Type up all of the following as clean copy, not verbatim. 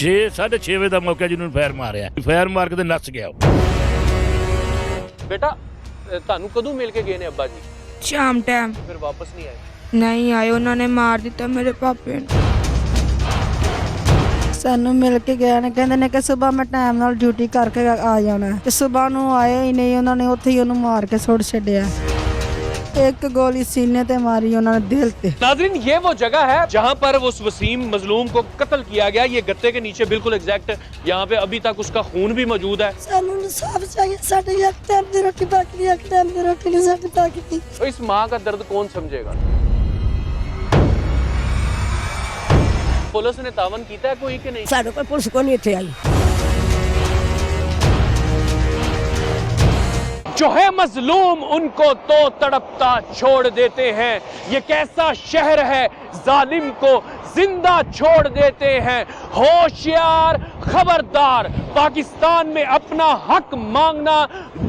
6:30 ਵਜੇ ਦਾ ਮੌਕਾ ਜਿਹਨੂੰ ਫਾਇਰ ਮਾਰਿਆ, ਫਾਇਰ ਮਾਰ ਕੇ ਤੇ ਨੱਸ ਗਿਆ। ਬੇਟਾ ਤੁਹਾਨੂੰ ਕਦੋਂ ਮਿਲ ਕੇ ਗਏ ਨੇ ਅੱਬਾ ਜੀ? शाम टाइम ਫਿਰ ਵਾਪਸ ਨਹੀਂ ਆਏ? नहीं आए, उन्होंने मार दिता मेरे पापे ने। ਸਾਨੂੰ ਮਿਲ ਕੇ ਗਏ ਨੇ, ਕਹਿੰਦੇ ਨੇ ਕਿ ਸਵੇਰ ਮੈਂ ਟਾਈਮ ਨਾਲ ਡਿਊਟੀ ਕਰਕੇ ਆ ਜਾਣਾ ਤੇ ਸਵੇਰ ਨੂੰ ਆਏ ਹੀ ਨਹੀਂ, ਉਹਨਾਂ ਨੇ ਉੱਥੇ ਹੀ ਉਹਨੂੰ ਮਾਰ ਕੇ ਸੁੱਟ ਛੱਡਿਆ। एक गोली सीने ते मारी उन्होंने दिल ते। नाज़रीन, ये वो जगह है जहाँ पर उस वसीम मजलूम को कत्ल किया गया। ये गत्ते के नीचे बिल्कुल एग्जैक्ट यहाँ पे अभी तक उसका खून भी मौजूद है। सानू इंसाफ चाहिए, साडे एक टाइम दी रोटी बाकी, एक टाइम दी रोटी नहीं साडी बाकी थी। तो इस माँ का दर्द कौन समझेगा? पुलिस ने तावन कीता है कोई कि नहीं? साडे कोई पुलिस को नहीं इत्थे आई। जो है मजलूम उनको तो तड़पता छोड़ देते हैं। ये कैसा शहर है, जालिम को जिंदा छोड़ देते हैं। होशियार, खबरदार, पाकिस्तान में अपना हक मांगना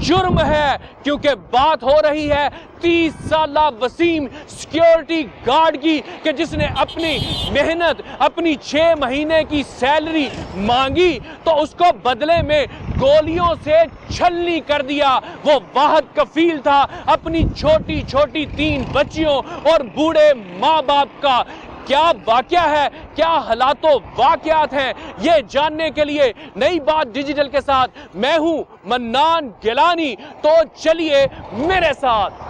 जुर्म है, क्योंकि बात हो रही है 30 साला वसीम सिक्योरिटी गार्ड की कि जिसने अपनी मेहनत, अपनी 6 महीने की सैलरी मांगी तो उसको बदले में गोलियों से छलनी कर दिया। वो वाहद कफील था अपनी छोटी छोटी 3 बच्चियों और बूढ़े माँ बाप का। क्या वाकया है, क्या हालातों वाकयात हैं, ये जानने के लिए नई बात डिजिटल के साथ मैं हूं मन्नान गिलानी। तो चलिए मेरे साथ।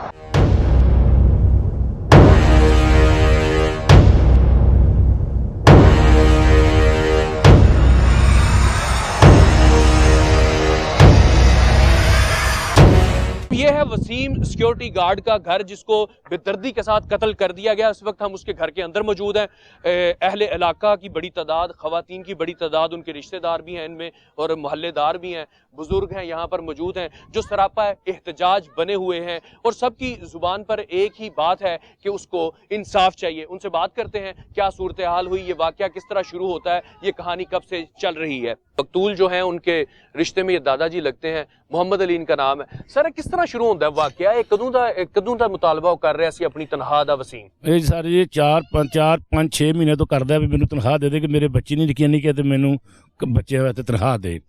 ये है वसीम सिक्योरिटी गार्ड का घर, जिसको बेदर्दी के साथ कत्ल कर दिया गया। इस वक्त हम उसके घर के अंदर मौजूद हैं। अहले इलाका की बड़ी तादाद, ख़वातीन की बड़ी तादाद, उनके रिश्तेदार भी हैं इनमें और मोहल्लेदार भी हैं, बुजुर्ग हैं, यहाँ पर मौजूद हैं, जो सरापा एहतजाज बने हुए हैं और सबकी ज़ुबान पर एक ही बात है कि उसको इंसाफ चाहिए। उनसे बात करते हैं क्या सूरत हाल हुई, ये वाक़या किस तरह शुरू होता है, ये कहानी कब से चल रही है। मकतूल जो हैं उनके रिश्ते में ये दादाजी लगते हैं, मोहम्मद अली इनका नाम है। सर किस तरह शुरू होता है वाक़या, कदों दा मुतालबा कर रहे सी अपनी तनख्वाह दा वसीम? ਇਹ ਸਰ ਇਹ 4-5-6 ਮਹੀਨੇ ਤੋਂ ਕਰਦਾ ਵੀ ਮੈਨੂੰ ਤਨਖਾਹ ਦੇ ਦੇ ਕਿ ਮੇਰੇ ਬੱਚੇ ਨਹੀਂ ਯਕੀਨ ਨਹੀਂ ਕਿ ਮੈਨੂੰ ਬੱਚੇ ਵਾਸਤੇ ਤਨਖਾਹ ਦੇ।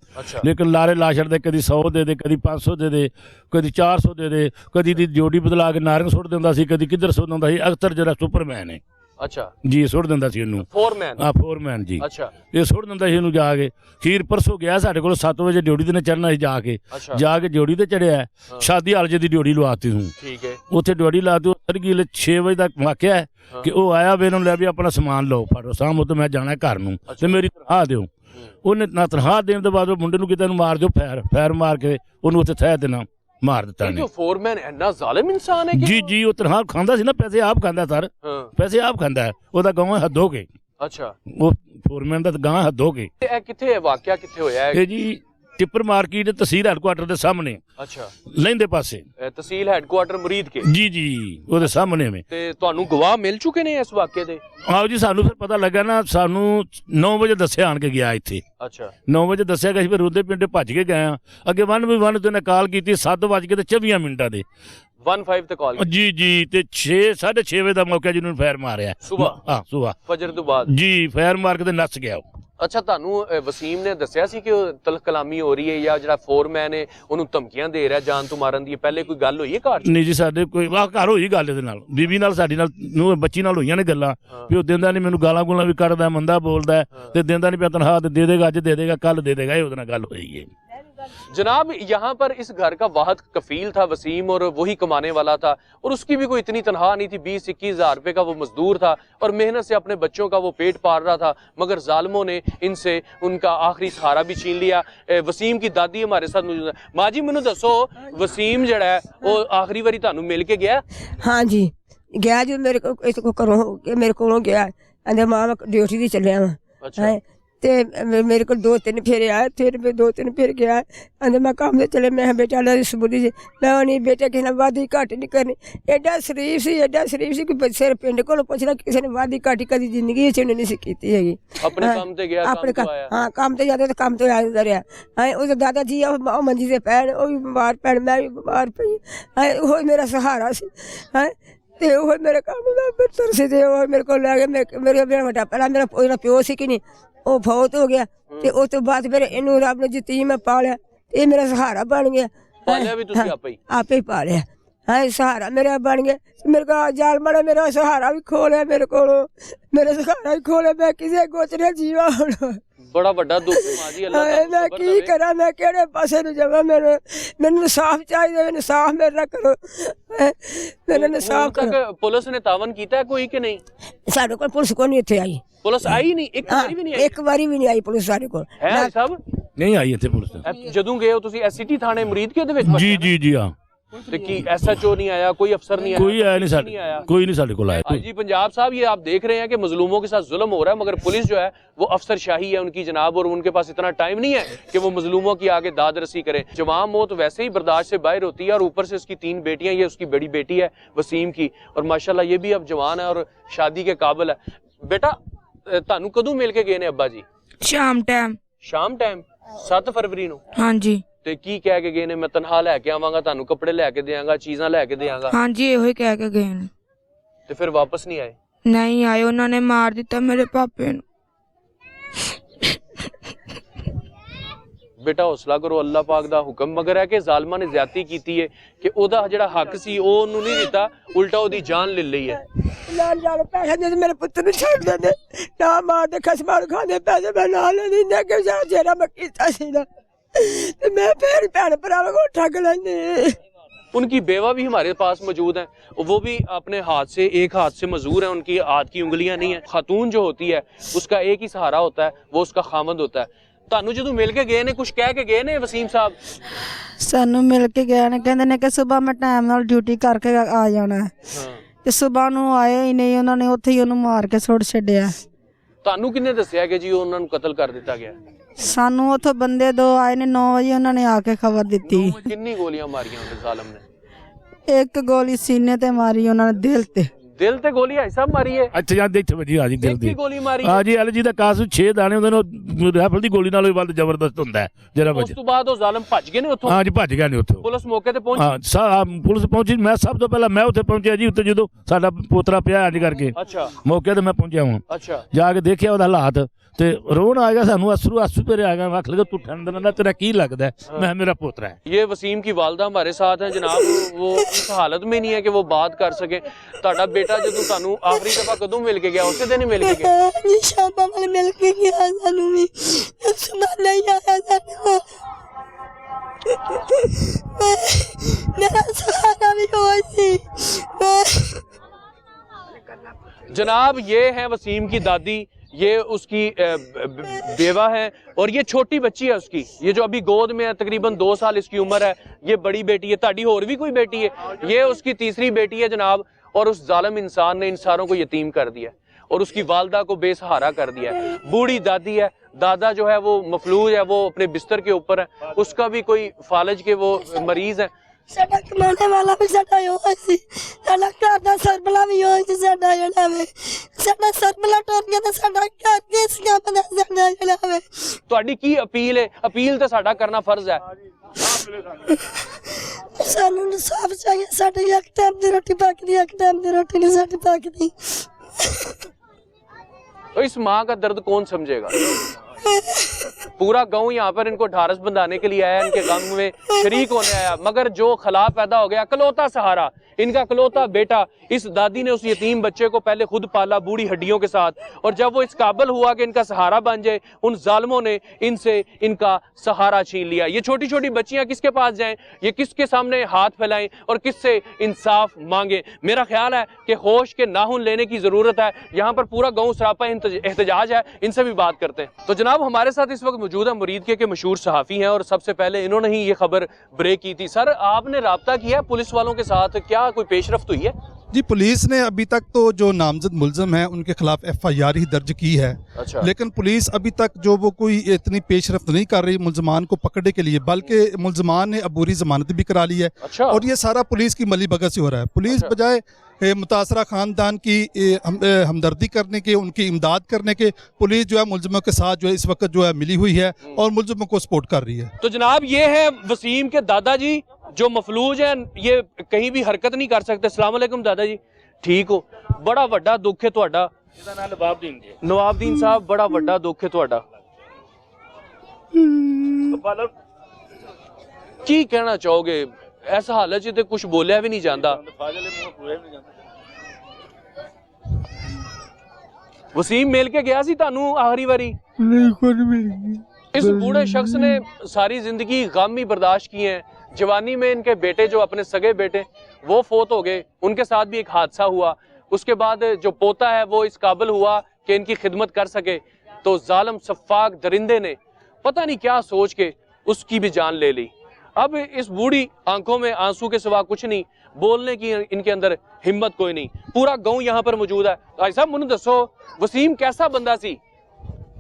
ਲੇਕਿਨ ਲਾਰੇ ਲਾ ਛੱਡਦੇ, ਕਦੀ 100 ਦੇ ਦੇ, ਕਦੀ 500 ਦੇ ਦੇ, ਕਦੀ 400 ਦੇ ਦੇ, ਕਦੀ ਦੀ ਜੋੜੀ ਬਦਲਾ ਕੇ ਨਾਰੰਗ ਸੁੱਟ ਦਿੰਦਾ ਸੀ, ਕਦੀ ਕਿੱਧਰ ਸੁੱਟ ਦਿੰਦਾ ਸੀ। ਅਖਤਰ ਜਿਹੜਾ ਸੁਪਰਮੈਨ ਹੈ, अच्छा ਜੀ ਸੁੱਟ ਦਿੰਦਾ ਸੀ ਉਹਨੂੰ, फोरमैन। ਹਾਂ ਫੋਰਮੈਨ ਜੀ। अच्छा ਇਹ ਸੁੱਟ ਦਿੰਦਾ ਸੀ ਇਹਨੂੰ ਜਾ ਕੇ। ਖੀਰ ਪਰਸੋਂ ਗਿਆ ਸਾਡੇ ਕੋਲ 7 ਵਜੇ ਡਿਊਟੀ ਤੇ ਚੜ੍ਹਨਾ ਸੀ, ਜਾ ਕੇ ਡਿਊਟੀ ਤੇ ਚੜਿਆ। ਸ਼ਾਦੀ ਹਾਲ ਦੀ ਡਿਊਟੀ ਲਵਾਤੀ ਹੂੰ, ठीक है। ਉੱਥੇ ਡਿਊਟੀ ਲਾਤੀ। ਸਰਗੀਲ 6 ਵਜੇ ਤੱਕ ਵਾਕਿਆ ਹੈ ਕਿ ਉਹ ਆਇਆ ਵੇ ਇਹਨੂੰ ਲੈ ਵੀ ਆਪਣਾ ਸਮਾਨ ਲਓ, ਫੜੋ ਸਾਹਮਣੇ ਤੇ ਮੈਂ ਜਾਣਾ ਘਰ ਨੂੰ ਤੇ ਮੇਰੀ ਤਨਖਾਹ ਦਿਓ। ਉਹਨੇ ਨਾ ਤਨਖਾਹ ਦੇਣ ਤੋਂ ਬਾਅਦ ਉਹ ਮੁੰਡੇ ਨੂੰ ਕਿਤੇ ਨੂੰ ਮਾਰ ਦਿਓ, ਫੈਰ ਮਾਰ ਕੇ ਉਹਨੂੰ ਉੱਥੇ ਥੈ ਦੇਣਾ, ਮਾਰ ਦਿੱਤਾ ਨੇ। फोरमैन इतना जालिम इंसान है कि ਜੀ ਜੀ ਉਹ ਤਨਖਾਹ ਖਾਂਦਾ ਸੀ ਨਾ, ਪੈਸੇ ਆਪ ਖਾਂਦਾ ਸਰ, ਪੈਸੇ ਆਪ ਖਾਂਦਾ ਹੈ। ਉਹਦਾ ਗਾਂ ਹੱਦ ਹੋ ਗਏ। अच्छा ਉਹ ਫੋਰਮੈਨ ਦਾ ਗਾਂ ਹੱਦ ਹੋ ਗਏ। ਇਹ ਕਿੱਥੇ ਹੈ ਵਾਕਿਆ, ਕਿੱਥੇ ਹੋਇਆ ਹੈ? ਇਹ ਜੀ ਟਿੱਪਰ ਮਾਰਕੀਟ ਤਹਿਸੀਲ ਹੈਡਕੁਆਟਰ ਦੇ ਸਾਹਮਣੇ, ਅੱਛਾ ਲਹਿੰਦੇ ਪਾਸੇ। ਤਹਿਸੀਲ ਹੈਡਕੁਆਟਰ ਮੁਰੀਦ ਕੇ? ਜੀ ਜੀ ਉਹਦੇ ਸਾਹਮਣੇ ਵਿੱਚ। ਤੇ ਤੁਹਾਨੂੰ ਗਵਾਹ ਮਿਲ ਚੁੱਕੇ ਨੇ ਇਸ ਵਾਕਿਏ ਦੇ? ਆਓ ਜੀ, ਸਾਨੂੰ ਫਿਰ ਪਤਾ ਲੱਗਾ ਨਾ, ਸਾਨੂੰ 9 ਵਜੇ ਦੱਸਿਆ ਆਣ ਕੇ ਗਿਆ ਇੱਥੇ। ਅੱਛਾ 9 ਵਜੇ ਦੱਸਿਆ ਗਿਆ ਸੀ, ਫਿਰ ਉਹਦੇ ਪਿੰਡੇ ਭੱਜ ਕੇ ਗਏ ਆ। ਅੱਗੇ 1 ਤੇ ਨੇ ਕਾਲ ਕੀਤੀ 7:24 ਮਿੰਟਾਂ ਦੇ 15 ਤੇ ਕਾਲ ਜੀ ਜੀ ਤੇ 6:30 ਵਜੇ ਦਾ ਮੌਕਾ ਜਿਹਨੂੰ ਫਾਇਰ ਮਾਰਿਆ ਸੁਬਾਹ। ਹਾਂ ਸੁਬਾਹ ਫਜਰ ਤੋਂ ਬਾਅਦ ਜੀ ਫਾਇਰ ਮਾਰ ਕੇ ਤੇ ਨੱਸ ਗਿਆ ਉਹ। ਅੱਛਾ ਤੁਹਾਨੂੰ ਵਸੀਮ ਨੇ ਦੱਸਿਆ ਸੀ ਕਿ ਉਹ ਤਲਖ ਕਲਾਮੀ ਹੋ ਰਹੀ ਹੈ ਜਾਂ ਜਿਹੜਾ ਫੋਰਮੈਨ ਹੈ ਉਹਨੂੰ ਧਮਕੀਆਂ ਦੇ ਰਿਹਾ ਜਾਨ ਤੋਂ ਮਾਰਨ ਦੀ? ਪਹਿਲੇ ਕੋਈ ਗੱਲ ਹੋਈ ਹੈ ਘਰ 'ਚ? ਨਹੀਂ ਜੀ, ਸਾਡੇ ਕੋਈ ਘਰ ਹੋਈ ਗੱਲ ਇਹਦੇ ਨਾਲ, ਬੀਬੀ ਨਾਲ, ਸਾਡੀ ਨਾਲ, ਨੂੰ ਬੱਚੀ ਨਾਲ ਹੋਈਆਂ ਨੇ ਗੱਲਾਂ ਵੀ ਉਹ ਦਿੰਦਾ ਨਹੀਂ ਮੈਨੂੰ, ਗਾਲਾਂ ਗੂਲਾਂ ਵੀ ਕੱਢਦਾ, ਮੰਦਾ ਬੋਲਦਾ ਤੇ ਦਿੰਦਾ ਨਹੀਂ ਪਿਆ ਤਨਖਾਹ, ਤੇ ਦੇ ਦੇਗਾ, ਅੱਜ ਦੇ ਦੇਗਾ, ਕੱਲ ਦੇ ਦੇਗਾ। ਇਹ ਉਹਦੇ ਨਾਲ ਗੱਲ ਹੋਈ ਹੈ। जनाब यहाँ पर इस घर का वाहद कफील था वसीम और वही कमाने वाला था और उसकी भी कोई इतनी तनख्वाह नहीं थी। 20-21 हज़ार रुपये का वो मजदूर था और मेहनत से अपने बच्चों का वो पेट पाल रहा था, मगर जालिमों ने इनसे उनका आखिरी सहारा भी छीन लिया। वसीम की दादी हमारे साथ मौजूद है। माँ जी मैनू दसो, वसीम जड़ा है वो आखिरी बारी तुहानू मिल के गया? हाँ जी गया जो मेरे को इसको करो मेरे को गया आंदे मां मैं ड्यूटी दी चलिया वा। अच्छा ਤੇ ਮੇਰੇ ਕੋਲ 2-3 ਫੇਰੇ ਆਏ, ਫਿਰ ਮੈਂ 2-3 ਫੇਰ ਗਿਆ। ਆਂਦੇ ਮੈਂ ਕੰਮ ਤੇ ਚਲੇ, ਮੈਂ ਬੇਟਾ ਲੈ ਸਬੂਰੀ ਜੀ ਮੈਂ ਨਹੀਂ ਬੇਟਾ ਕਿਸੇ ਨਾਲ ਵਾਦੀ ਘਾਟ ਨਹੀਂ ਕਰਨੀ। ਐਡਾ ਸ਼ਰੀਫ ਸੀ ਕਿ ਸਿਰ ਪਿੰਡ ਕੋਲ ਪੁੱਛਣਾ, ਕਿਸੇ ਨੇ ਵਾਦੀ ਘਾਟੀ ਕਦੀ ਜ਼ਿੰਦਗੀ ਚ ਨਹੀਂ ਸੀ ਕੀਤੀ ਹੈਗੀ। ਆਪਣੇ ਕੰਮ ਤੇ ਗਿਆ, ਆਪਣੇ ਕੰਮ ਤੋਂ ਆਇਆ? ਹਾਂ ਕੰਮ ਤੇ ਜਾਂਦਾ ਤੇ ਕੰਮ ਤੋਂ ਆਇਆ ਰਿਹਾ। ਹਾਂ ਉਹਦੇ ਦਾਦਾ ਜੀ ਉਹ ਮੰਜੀ ਤੇ ਪੈਣ, ਉਹ ਵੀ ਬਿਮਾਰ ਪੈਣ, ਮੈਂ ਵੀ ਬਿਮਾਰ ਪਈ। ਹਾਂ ਉਹ ਮੇਰਾ ਸਹਾਰਾ ਸੀ। ਹਾਂ ਤੇ ਉਹ ਮੇਰੇ ਕੰਮ ਦਾ ਬਿਹਤਰ ਸੀ ਤੇ ਉਹ ਮੇਰੇ ਕੋਲ ਲੈ ਕੇ ਮੇਰੇ ਵੱਡਾ ਪਹਿਲਾਂ ਮੇਰਾ ਪਿਓ ਸੀ ਕਿ ਨਹੀਂ, ਉਹ ਫੌਤ ਹੋ ਗਿਆ। ਤੇ ਉਸ ਤੋਂ ਬਾਅਦ ਫਿਰ ਇਹਨੂੰ ਰੱਬ ਨੇ ਯਤੀਮ ਮੈਂ ਪਾਲਿਆ, ਇਹ ਮੇਰਾ ਸਹਾਰਾ ਬਣ ਗਿਆ। ਪਾਲਿਆ ਵੀ ਤੁਸੀਂ ਆਪੇ ਹੀ? ਆਪੇ ਹੀ ਪਾਲਿਆ, ਹਾਂ ਸਹਾਰਾ ਮੇਰਾ ਬਣ ਗਿਆ। ਮੇਰੇ ਕੋਲ ਜਾਲ ਮਾੜਾ ਮੇਰਾ ਸਹਾਰਾ ਵੀ ਖੋ ਲਿਆ, ਮੇਰੇ ਕੋਲੋਂ ਮੇਰਾ ਸਹਾਰਾ ਵੀ ਖੋ ਲਿਆ। ਮੈਂ ਕਿਸੇ ਗੋਚਰੇ ਜੀਵਾ ਹੁਣ ਬੜਾ ਵੱਡਾ ਦੁੱਖ ਮਾਂ ਜੀ, ਅੱਲਾਹ ਹਾਏ ਮੈਂ ਕੀ ਕਰਾਂ, ਮੈਂ ਕਿਹੜੇ ਪਾਸੇ ਨੂੰ ਜਾਵਾਂ। ਮੈਨੂੰ ਇਨਸਾਫ ਚਾਹੀਦਾ, ਮੈਨੂੰ ਇਨਸਾਫ ਮੇਰਾ ਕਰੋ, ਮੈਨੂੰ ਇਨਸਾਫ ਕਰੋ। ਪੁਲਿਸ ਨੇ ਤਾਵਨ ਕੀਤਾ ਹੈ ਕੋਈ ਕਿ ਨਹੀਂ? ਸਾਡੇ ਕੋਲ ਪੁਲਿਸ ਕੋਈ ਨਹੀਂ ਇੱਥੇ ਆਈ, ਪੁਲਿਸ ਆਈ ਨਹੀਂ, ਇੱਕ ਵਾਰੀ ਵੀ ਨਹੀਂ ਆਈ? ਇੱਕ ਵਾਰੀ ਵੀ ਨਹੀਂ ਆਈ ਪੁਲਿਸ ਸਾਡੇ ਕੋਲ। ਹੈ ਸਭ ਨਹੀਂ ਆਈ ਇੱਥੇ ਪੁਲਿਸ। ਜਦੋਂ ਗਏ ਹੋ ਤੁਸੀਂ ਐਸਸੀਟੀ ਥਾਣੇ ਮੁਰੀਦਕੇ ਦੇ ਵਿੱਚ? ਜੀ ਜੀ ਜੀ ਹਾਂ। ਤੇ ਕੀ ਐਸਐਚਓ नहीं आया, कोई अफसर नहीं आया? कोई आया नहीं, कोई नहीं साढ़े को आया। जी पंजाब साहब, ये आप देख रहे हैं कि मजलूमों के साथ जुल्म हो रहा है, मगर पुलिस जो है वो अफसरशाही है उनकी जनाब, और उनके पास इतना टाइम नहीं है कि वो मजलूमों की आगे दाद रसी करें। जवान मौत वैसे ही बर्दाश्त से बाहर होती है, और ऊपर से उसकी 3 बेटियां, ये उसकी बड़ी बेटी है वसीम की, और माशाल्लाह ये भी अब जवान है और शादी के काबिल है। बेटा ਤੁਹਾਨੂੰ कदों मिल के गए ने अब्बा जी? ਸ਼ਾਮ ਟਾਈਮ। शाम टाइम 7 फरवरी ਨੂੰ? ਹਾਂਜੀ। ਤੇ ਕੀ ਕਹਿ ਕੇ ਗਏ ਨੇ? ਮੈਂ ਤਨਖਾਹ ਲੈ ਕੇ ਆਵਾਂਗਾ, ਤੁਹਾਨੂੰ ਕੱਪੜੇ ਲੈ ਕੇ ਦੇਵਾਂਗਾ, ਚੀਜ਼ਾਂ ਲੈ ਕੇ ਦੇਵਾਂਗਾ? ਹਾਂਜੀ ਇਹੋ ਹੀ ਕਹਿ ਕੇ ਗਏ ਨੇ। ਤੇ ਫਿਰ ਵਾਪਸ ਨਹੀਂ ਆਏ? ਨਹੀਂ ਆਏ, ਉਹਨਾਂ ਨੇ ਮਾਰ ਦਿੱਤਾ ਮੇਰੇ ਪਾਪੇ ਨੂੰ। बेटा हौसला करो, अल्लाह पाक दा हुक्म मगर है कि जालिमां ने ज्यादती कीती है कि ओदा जिहड़ा हक सी ओ ओनू नहीं दिता, उल्टा ओदी जान ले लई है। लाल जान पैसे दे मेरे पुत्र ਨੂੰ ਛੱਡ ਦਿੰਦੇ ਨਾ, ਮਾਰਦੇ ਖਸਮਾਂ ਖਾਂਦੇ ਪੈਸੇ ਮੈਂ ਨਾਲ ਨਹੀਂ ਨਾ ਕਿ ਜਿਹੜਾ ਮੈਂ ਕੀਤਾ ਸੀ ਨਾ, ਤੇ ਮੈਂ ਫਿਰ ਭੈਣ ਭਰਾਵਾਂ ਕੋਲ ਠੱਗ ਲੈਂਦੇ। उनकी बेवा भी हमारे पास मौजूद है, वो भी अपने हाथ से, एक हाथ से मजूर है, उनकी हाथ की उंगलियां नहीं है। खातून जो होती है उसका एक ही सहारा होता है, वो उसका खामद होता है। ਤੁਹਾਨੂੰ ਜਦੋਂ ਮਿਲ ਕੇ ਗਏ ਨੇ ਕੁਝ ਕਹਿ ਕੇ ਗਏ ਨੇ ਵਸੀਮ ਸਾਹਿਬ? ਸਾਨੂੰ ਮਿਲ ਕੇ ਗਏ ਨੇ, ਕਹਿੰਦੇ ਨੇ ਕਿ ਸਵੇਰ ਮੈਂ ਟਾਈਮ ਨਾਲ ਡਿਊਟੀ ਕਰਕੇ ਆ ਜਾਣਾ ਹੈ, ਤੇ ਸਵੇਰ ਨੂੰ ਆਏ ਹੀ ਨਹੀਂ, ਉਹਨਾਂ ਨੇ ਉੱਥੇ ਹੀ ਉਹਨੂੰ ਮਾਰ ਕੇ ਸੁੱਟ ਛੱਡਿਆ। ਤੁਹਾਨੂੰ ਕਿਹਨੇ ਦੱਸਿਆ ਕਿ ਜੀ ਉਹਨਾਂ ਨੂੰ ਕਤਲ ਕਰ ਦਿੱਤਾ ਗਿਆ? ਸਾਨੂੰ ਉੱਥੋਂ ਬੰਦੇ 2 ਆਏ ਨੇ, 9 ਵਜੇ ਉਹਨਾਂ ਨੇ ਆ ਕੇ ਖਬਰ ਦਿੱਤੀ। ਕਿੰਨੀ ਗੋਲੀਆਂ ਮਾਰੀਆਂ ਉਹਨੇ ਜ਼ਾਲਮ ਨੇ? ਇੱਕ ਗੋਲੀ ਸੀਨੇ ਤੇ ਮਾਰੀ ਉਹਨਾਂ ਨੇ, ਦਿਲ ਤੇ। ਦਿਲ ਤੇ ਗੋਲੀ ਹੈ ਸਭ ਮਾਰੀ ਹੈ? ਅੱਛਾ ਜਾਂਦੇ ਇੱਥੇ ਵੱਜੀ ਆ ਜੀ ਦਿਲ ਦੀ ਗੋਲੀ ਮਾਰੀ? ਹਾਂ ਜੀ, ਐਲਜੀ ਦਾ ਕਾਸੂ 6 ਦਾਣੇ ਉਹਦੇ ਨਾਲ ਰਾਈਫਲ ਦੀ ਗੋਲੀ ਨਾਲੋਂ ਵੀ ਵੱਧ ਜ਼ਬਰਦਸਤ ਹੁੰਦਾ ਹੈ ਜਿਹੜਾ ਉਸ ਤੋਂ ਬਾਅਦ ਉਹ ਜ਼ਾਲਮ ਭੱਜ ਗਏ ਨੇ ਉੱਥੋਂ? ਹਾਂ ਜੀ ਭੱਜ ਗਿਆ ਨੇ ਉੱਥੋਂ। ਪੁਲਿਸ ਮੌਕੇ ਤੇ ਪਹੁੰਚੀ? ਹਾਂ ਪੁਲਿਸ ਪਹੁੰਚੀ, ਮੈਂ ਸਭ ਤੋਂ ਪਹਿਲਾਂ ਮੈਂ ਉੱਥੇ ਪਹੁੰਚਿਆ ਜੀ, ਉੱਤੇ ਜਦੋਂ ਸਾਡਾ ਪੋਤਰਾ ਪਿਆ ਅੱਜ ਕਰਕੇ। ਅੱਛਾ। ਮੌਕੇ ਤੇ ਮੈਂ ਪਹੁੰਚਿਆ ਹਾਂ। ਅੱਛਾ। ਜਾ ਕੇ ਦੇਖਿਆ ਉਹਦਾ ਹਾਲਾਤ, ਤੇ ਰੋਣ ਆ ਗਿਆ ਸਾਨੂੰ, आंसू तेरे आ गए। आख लगा तू ठंड ना, तेरा की लगता है? मैं मेरा पोतरा है। ये वसीम की वालदा हमारे साथ है जनाब, वो इस हालत में नहीं है कि वो बात कर सके। ताड़ा बेटा जो तानू आखिरी दफा कदों मिल के गया? उस दिन ही मिल के गया? जी शाम वाले मिल के गया, सानू भी सुबह नहीं आया सानू, मेरा सहारा भी हो सी। जनाब ये है वसीम की दादी, ये उसकी बेवा है, और ये छोटी बच्ची है उसकी, ये जो अभी गोद में है, तकरीबन 2 साल इसकी उम्र है। ये बड़ी बेटी है, ताड़ी होर भी कोई बेटी है, ये उसकी तीसरी बेटी है जनाब। और उस जालिम इंसान ने इन सारों को यतीम कर दिया और उसकी वालदा को बेसहारा कर दिया है। बूढ़ी दादी है, दादा जो है वो मफलूज है, वो अपने बिस्तर के ऊपर है, उसका भी कोई फालज के वो मरीज है। साडा कमाने वाला भी साडा यो सी, साडा घर दा सरबला भी यो सी, साडा जड़ा वे साडा सरबला टूट गया ते साडा घर किस काम दा साडा जड़ा वे। ਤੁਹਾਡੀ ਕੀ ਅਪੀਲ ਹੈ? ਅਪੀਲ ਤਾਂ ਸਾਡਾ ਕਰਨਾ ਫਰਜ਼ ਹੈ। ਸਾਨੂੰ ਇਨਸਾਫ ਚਾਹੀਏ, ਸਾਡੀ ਇੱਕ ਟਾਈਮ ਦੀ ਰੋਟੀ ਪੱਕਦੀ, ਇੱਕ ਟਾਈਮ ਦੀ ਰੋਟੀ ਨਹੀਂ ਸਾਡੀ ਪੱਕਦੀ। तो इस माँ का दर्द कौन समझेगा? पूरा गांव यहाँ पर इनको ढारस बंधाने के लिए आया, इनके गम में शरीक होने आया, मगर जो खला पैदा हो गया, इकलौता सहारा, इनका इकलौता बेटा, इस दादी ने उस यतीम बच्चे को पहले खुद पाला बूढ़ी हड्डियों के साथ, और जब वो इस काबिल हुआ कि इनका सहारा बन जाए, उन जालिमों ने इनसे इनका सहारा छीन लिया। ये छोटी छोटी बच्चियां किसके पास जाएं, ये किसके सामने हाथ फैलाएं और किससे इंसाफ मांगे? मेरा ख्याल है कि होश के नाखून लेने की ज़रूरत है। यहाँ पर पूरा गाँव सरापा एहतजाज है, इनसे भी बात करते हैं। तो जनाब हमारे साथ इस वक्त मौजूद है मुरीदके के मशहूर सहाफ़ी हैं, और सबसे पहले इन्होंने ही ये खबर ब्रेक की थी। सर आपने राब्ता किया पुलिस वालों के साथ, क्या कोई पेशरफ्त हुई है? जी पुलिस ने अभी तक तो जो नामजद मुलजम है उनके खिलाफ FIR ही दर्ज की है। अच्छा। लेकिन पुलिस अभी तक जो वो कोई इतनी पेशरफ्त नहीं कर रही मुलजमान को पकड़ने के लिए, बल्कि मुलजमान ने अबूरी जमानत भी करा ली है। अच्छा। और ये सारा पुलिस की मली भगत से हो रहा है। पुलिस बजाय मुतासरा ख़ानदान की हमदर्दी करने के, उनकी इमदाद करने के, पुलिस जो है मुलजमों के साथ जो है इस वक्त जो है मिली हुई है और मुलजमों को सपोर्ट कर रही है। तो जनाब ये है वसीम के दादाजी जो मफलूज हैं, ये कहीं भी हरकत नहीं कर सकते। अस्सलाम वालेकुम दादाजी, ठीक हो? बड़ा वड्डा दुख है तुहाडा। ਇਹਦਾ ਨਾਂ ਨਵਾਬਦੀਨ ਜੀ। नवाबदीन साहब बड़ा वड्डा दुख है तुहाडा। की कहना चाहोगे ऐसा हालत च कुछ बोलिया भी नहीं जाता। वसीम मिल के गया सी तानू आखिरी बारी? इस बूढ़े शख्स ने सारी जिंदगी गम ही बर्दाश्त किए हैं। जवानी में इनके बेटे जो अपने सगे बेटे वो फोत हो गए, उनके साथ भी एक हादसा हुआ। उसके बाद जो पोता है वो इस काबिल हुआ कि इनकी खिदमत कर सके, तो जालिम सफाक दरिंदे ने पता नहीं क्या सोच के उसकी भी जान ले ली। अब इस बूढ़ी आंखों में आंसू के सिवा कुछ नहीं, बोलने की इनके अंदर हिम्मत कोई नहीं। पूरा गांव यहाँ पर मौजूद है। भाई साहब मुझे दसो वसीम कैसा बंदा सी?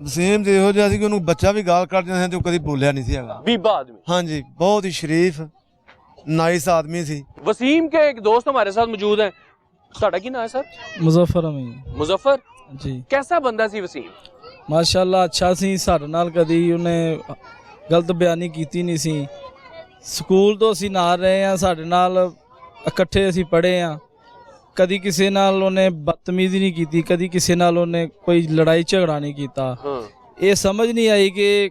ਵਸੀਮ ਜਿਹੋ ਜਿਹਾ ਸੀ ਕਿ ਉਹਨੂੰ ਬੱਚਾ ਵੀ ਗਾਲ ਕੱਢ ਜਾਂਦਾ ਤੇ ਉਹ ਕਦੀ ਬੋਲਿਆ ਨਹੀਂ ਸੀ ਹੈਗਾ। बीबा आदमी। ਹਾਂਜੀ ਬਹੁਤ ਹੀ ਸ਼ਰੀਫ ਨਾਈਸ ਆਦਮੀ ਸੀ। वसीम के एक दोस्त हमारे साथ मौजूद हैं। साडा की नाम है सर? ਮੁਜ਼ੱਫਰ ਅਮੀਨ मुजफ्फर। ਜੀ कैसा बंदा सी वसीम? ਮਾਸ਼ਾਅੱਲਾ ਅੱਛਾ ਸੀ। ਸਾਡੇ ਨਾਲ ਕਦੀ ਉਹਨੇ ਗਲਤ ਬਿਆਨੀ ਕੀਤੀ ਨਹੀਂ ਸੀ। ਸਕੂਲ ਤੋਂ ਅਸੀਂ ਨਾਲ ਰਹੇ ਆ, ਸਾਡੇ ਨਾਲ ਇਕੱਠੇ ਅਸੀਂ ਪੜ੍ਹੇ ਆ। ਕਦੀ ਕਿਸੇ ਨਾਲ ਉਹਨੇ ਬਦਤਮੀਜ਼ੀ ਨਹੀਂ ਕੀਤੀ, ਕਦੀ ਕਿਸੇ ਨਾਲ ਉਹਨੇ ਕੋਈ ਲੜਾਈ ਝਗੜਾ ਨਹੀਂ ਕੀਤਾ। ਇਹ ਸਮਝ ਨਹੀਂ ਆਈ ਕਿ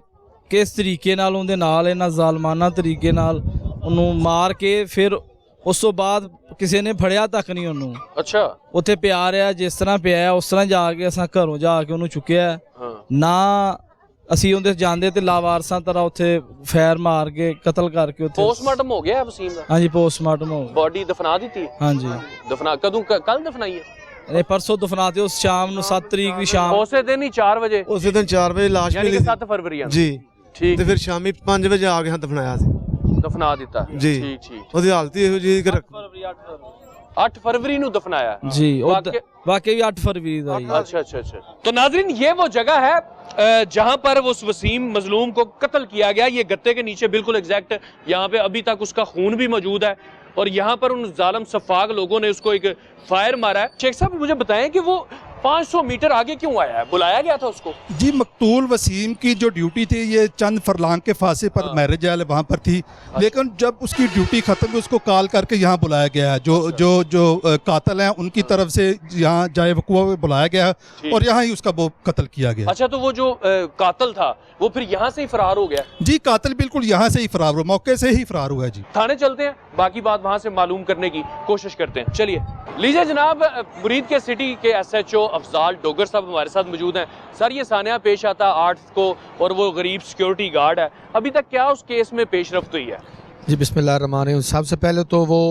ਕਿਸ ਤਰੀਕੇ ਨਾਲ ਉਹਦੇ ਨਾਲ ਇਹਨਾਂ ਜ਼ਾਲਮਾਨਾ ਤਰੀਕੇ ਨਾਲ ਉਹਨੂੰ ਮਾਰ ਕੇ ਫਿਰ ਉਸ ਤੋਂ ਬਾਅਦ ਕਿਸੇ ਨੇ ਫੜਿਆ ਤੱਕ ਨਹੀਂ ਉਹਨੂੰ। अच्छा ਉੱਥੇ ਪਿਆ ਰਿਹਾ, ਜਿਸ ਤਰ੍ਹਾਂ ਪਿਆ ਉਸ ਤਰ੍ਹਾਂ ਜਾ ਕੇ ਅਸਾਂ ਘਰੋਂ ਜਾ ਕੇ ਉਹਨੂੰ ਚੁੱਕਿਆ ਨਾ। ਅਸੀਂ ਉਹਦੇ ਜਾਂਦੇ ਤੇ ਲਾਵਾਰਸਾਂ ਤਰ੍ਹਾਂ ਉੱਥੇ ਫੈਰ ਮਾਰ ਕੇ ਕਤਲ ਕਰਕੇ ਉੱਥੇ पोस्टमार्टम हो गया है वसीम का? ਹਾਂਜੀ ਪੋਸਟਮਾਰਟਮ ਹੋ ਗਿਆ। बॉडी दफना दी थी? ਹਾਂਜੀ दफना कदों कल दफनाई है? ਇਹ ਪਰਸੋਂ ਦਫਨਾਤੇ ਉਸ ਸ਼ਾਮ ਨੂੰ 7 ਤਰੀਕ ਦੀ ਸ਼ਾਮ। उसे दिन ही 4 बजे ਉਸੇ ਦਿਨ 4 ਵਜੇ ਲਾਸ਼ यानी ਮਿਲੀ कि ਸੀ 7 फरवरी ਜੀ। ठीक ਤੇ ਫਿਰ ਸ਼ਾਮੀ 5 ਵਜੇ ਆ ਕੇ ਹਾਂ ਦਫਨਾਇਆ ਸੀ दफना दिता ਜੀ। ठीक ठीक। ਉਹਦੀ ਹਾਲਤ ਇਹੋ ਜਿਹੀ ਕਿ 8 फरवरी ਨੂੰ दफनाया ਜੀ वाकई- ਵਾਕਈ ਵੀ 8 फरवरी ਦਾ ਹੀ। अच्छा अच्छा अच्छा। तो नाजरीन ये वो जगह है जहां पर उस वसीम मजलूम को कत्ल किया गया। ये गत्ते के नीचे बिल्कुल एग्जैक्ट यहाँ पे अभी तक उसका खून भी मौजूद है और यहाँ पर उन जालिम सफाक लोगों ने उसको एक फायर मारा है। शेख साहब मुझे बताएं कि वो 500 मीटर आगे क्यों आया है? बुलाया गया था उसको? जी, मकतूल वसीम की जो ड्यूटी थी ये चंद फरलांग के फासे पर मैरिज है वहाँ पर थी, लेकिन जब उसकी ड्यूटी ख़त्म हुई उसको कॉल करके यहाँ बुलाया गया है। जो कातिल हैं उनकी तरफ से यहाँ जाए वकुआ में बुलाया गया है और यहाँ ही उसका वो कत्ल किया गया। अच्छा, तो वो जो कातिल था वो फिर यहाँ से ही फरार हो गया? जी, कातिल बिल्कुल यहाँ से ही फरार हुआ, मौके से ही फरार हुआ है। जी, थाने चलते हैं, बाकी बात वहाँ से मालूम करने की कोशिश करते हैं। चलिए लीजिए जनाब, मुरीद के सिटी के SHO अफजाल डोगर साहब हमारे साथ मौजूद हैं। सर ये सानिया पेश आता 8 को और वो गरीब सिक्योरिटी गार्ड है, अभी तक क्या उस केस में पेशरफ्त हुई है? जी बिस्मिल्लाहिर्रहमानिर्रहीम। सबसे पहले तो वो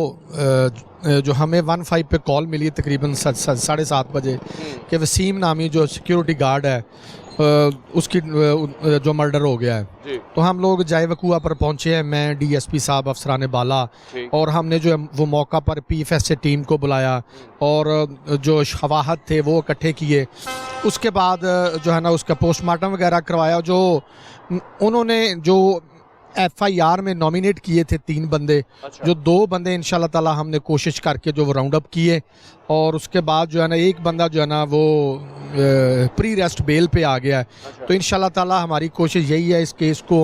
जो हमें 15 पे कॉल मिली तकरीबन 7:30 बजे कि वसीम नामी जो सिक्योरिटी गार्ड है उसकी जो मर्डर हो गया है। तो हम लोग जाए वकुआ पर पहुंचे हैं, मैं DSP साहब अफसरान बाला, और हमने जो है वो मौका पर PFS से टीम को बुलाया और जो शवाहद थे वो इकट्ठे किए। उसके बाद जो है ना उसका पोस्टमार्टम वगैरह करवाया। जो उन्होंने जो FIR में नॉमिनेट किए थे 3 बंदे, जो 2 बंदे इंशाल्लाह ताला हमने कोशिश करके जो वो राउंड अप किए और उसके बाद जो है ना एक बंदा जो है ना वो प्री रेस्ट बेल पे आ गया है। तो इंशाल्लाह ताला हमारी कोशिश यही है इस केस को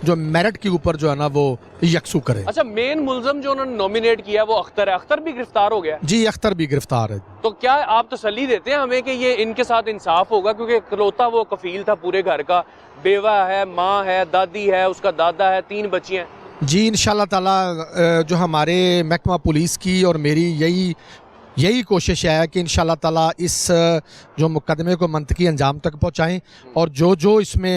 जो मेरिट के ऊपर जो है ना वो यकसू करे। अच्छा, मेन मुलजम जो उन्होंने नॉमिनेट किया वो अख्तर है, अख्तर भी गिरफ्तार हो गया? जी, अख्तर भी गिरफ्तार है। तो क्या आप तसल्ली देते हैं हमें कि ये इनके साथ इंसाफ होगा? क्योंकि इकलौता वो कफील था पूरे घर का, बेवा है, माँ है, दादी है, उसका दादा है, 3 बच्चियाँ हैं। जी इंशाल्लाह ताला जो हमारे महकमा पुलिस की और मेरी यही कोशिश है कि इंशाल्लाह ताला इस जो मुकदमे को मंतकी अंजाम तक पहुँचाएँ और जो इसमें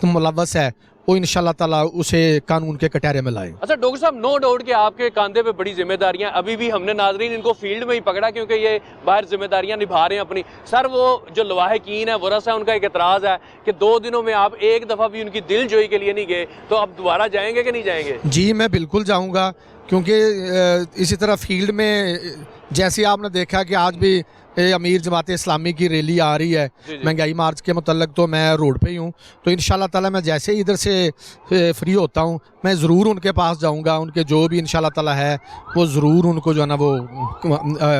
मुलव्वस है वो इंशाल्लाह ताला उसे कानून के कटहरे में लाए। अच्छा डॉक्टर साहब, नो डाउट कि आपके कंधे पे बड़ी जिम्मेदारियां, अभी भी हमने नाजरीन इनको फील्ड में ही पकड़ा क्योंकि ये बाहर जिम्मेदारियां निभा रहे हैं अपनी। सर वो जो लवाहिकीन है वरस है, उनका एक एतराज़ है कि 2 दिनों में आप एक दफ़ा भी उनकी दिल जोई के लिए नहीं गए, तो आप दोबारा जाएंगे कि नहीं जाएंगे? जी मैं बिल्कुल जाऊँगा, क्योंकि इसी तरह फील्ड में जैसे आपने देखा कि आज भी अमीर जमात इस्लामी की रैली आ रही है महंगाई मार्च के मुतल्लिक, तो मैं रोड पे ही हूँ। तो इंशाल्लाह ताला मैं जैसे ही इधर से फ्री होता हूँ मैं ज़रूर उनके पास जाऊँगा, उनके जो भी इंशाल्लाह ताला है वो ज़रूर उनको जो है ना वो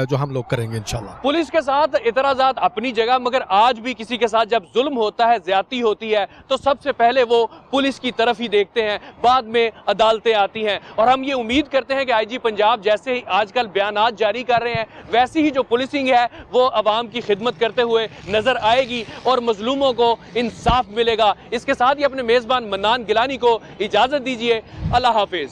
जो हम लोग करेंगे इंशाल्लाह। पुलिस के साथ इतराज़ात अपनी जगह, मगर आज भी किसी के साथ जब जुल्म होता है, ज्यादती होती है, तो सबसे पहले वो पुलिस की तरफ ही देखते हैं, बाद में अदालतें आती हैं। और हम ये उम्मीद करते हैं कि IG पंजाब जैसे ही आजकल बयानात जारी कर रहे हैं वैसी ही जो पुलिसिंग है वो अवाम की खिदमत करते हुए नजर आएगी और मजलूमों को इंसाफ मिलेगा। इसके साथ ही अपने मेज़बान मन्नान गिलानी को इजाज़त दीजिए। अल्लाह हाफिज़।